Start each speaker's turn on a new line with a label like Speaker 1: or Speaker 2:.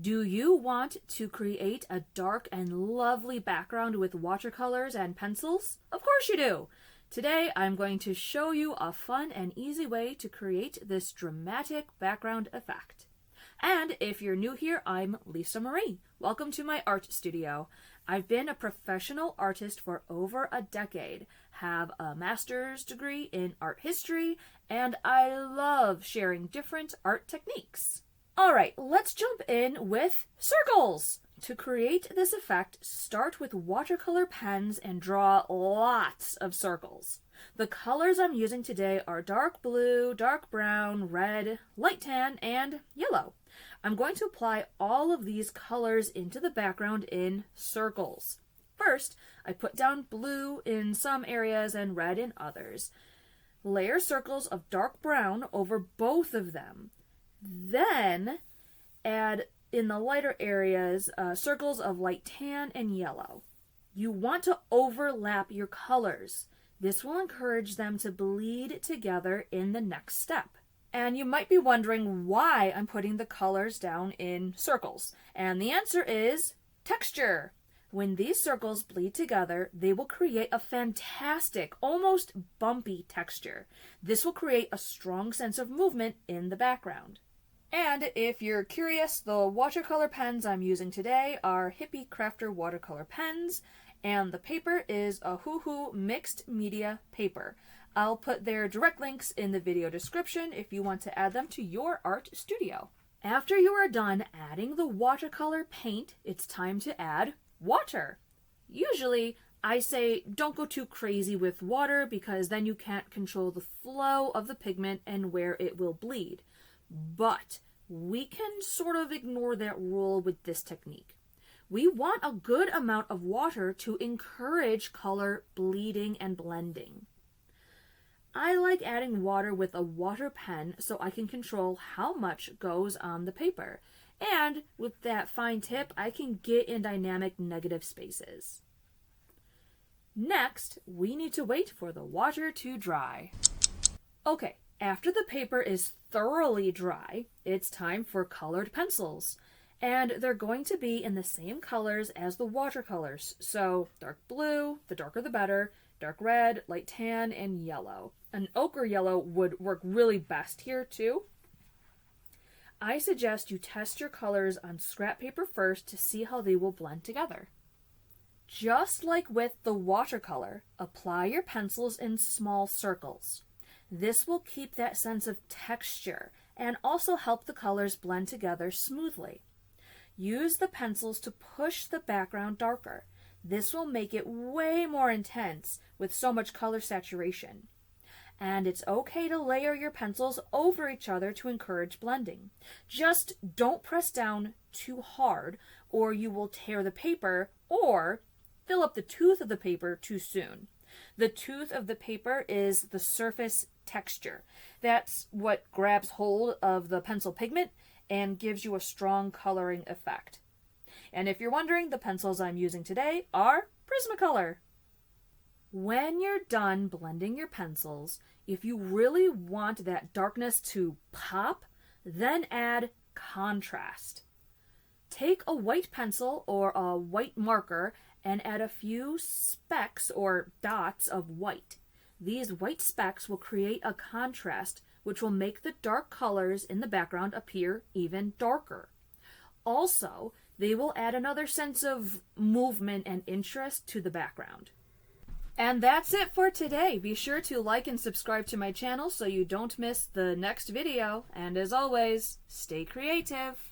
Speaker 1: Do you want to create a dark and lovely background with watercolors and pencils? Of course you do! Today I'm going to show you a fun and easy way to create this dramatic background effect. And if you're new here, I'm Lisa Marie. Welcome to my art studio. I've been a professional artist for over a decade, have a master's degree in art history, and I love sharing different art techniques. Alright, let's jump in with circles! To create this effect, start with watercolor pens and draw lots of circles. The colors I'm using today are dark blue, dark brown, red, light tan, and yellow. I'm going to apply all of these colors into the background in circles. First, I put down blue in some areas and red in others. Layer circles of dark brown over both of them. Then add in the lighter areas circles of light tan and yellow. You want to overlap your colors. This will encourage them to bleed together in the next step. And you might be wondering why I'm putting the colors down in circles. And the answer is texture. When these circles bleed together, they will create a fantastic, almost bumpy texture. This will create a strong sense of movement in the background. And if you're curious, the watercolor pens I'm using today are Hippie Crafter watercolor pens, and the paper is a Hoo mixed media paper. I'll put their direct links in the video description if you want to add them to your art studio. After you are done adding the watercolor paint, it's time to add water. Usually, I say don't go too crazy with water because then you can't control the flow of the pigment and where it will bleed. But we can sort of ignore that rule with this technique. We want a good amount of water to encourage color bleeding and blending. I like adding water with a water pen so I can control how much goes on the paper. And with that fine tip, I can get in dynamic negative spaces. Next, we need to wait for the water to dry. Okay, after the paper is thoroughly dry, it's time for colored pencils. And they're going to be in the same colors as the watercolors. So dark blue, the darker the better, dark red, light tan, and yellow. An ochre yellow would work really best here too. I suggest you test your colors on scrap paper first to see how they will blend together. Just like with the watercolor, apply your pencils in small circles. This will keep that sense of texture and also help the colors blend together smoothly. Use the pencils to push the background darker. This will make it way more intense with so much color saturation. And it's okay to layer your pencils over each other to encourage blending. Just don't press down too hard or you will tear the paper or fill up the tooth of the paper too soon. The tooth of the paper is the surface texture. That's what grabs hold of the pencil pigment and gives you a strong coloring effect. And if you're wondering, the pencils I'm using today are Prismacolor. When you're done blending your pencils, if you really want that darkness to pop, then add contrast. Take a white pencil or a white marker and add a few specks or dots of white. These white specks will create a contrast which will make the dark colors in the background appear even darker. Also, they will add another sense of movement and interest to the background. And that's it for today. Be sure to like and subscribe to my channel so you don't miss the next video. And as always, stay creative.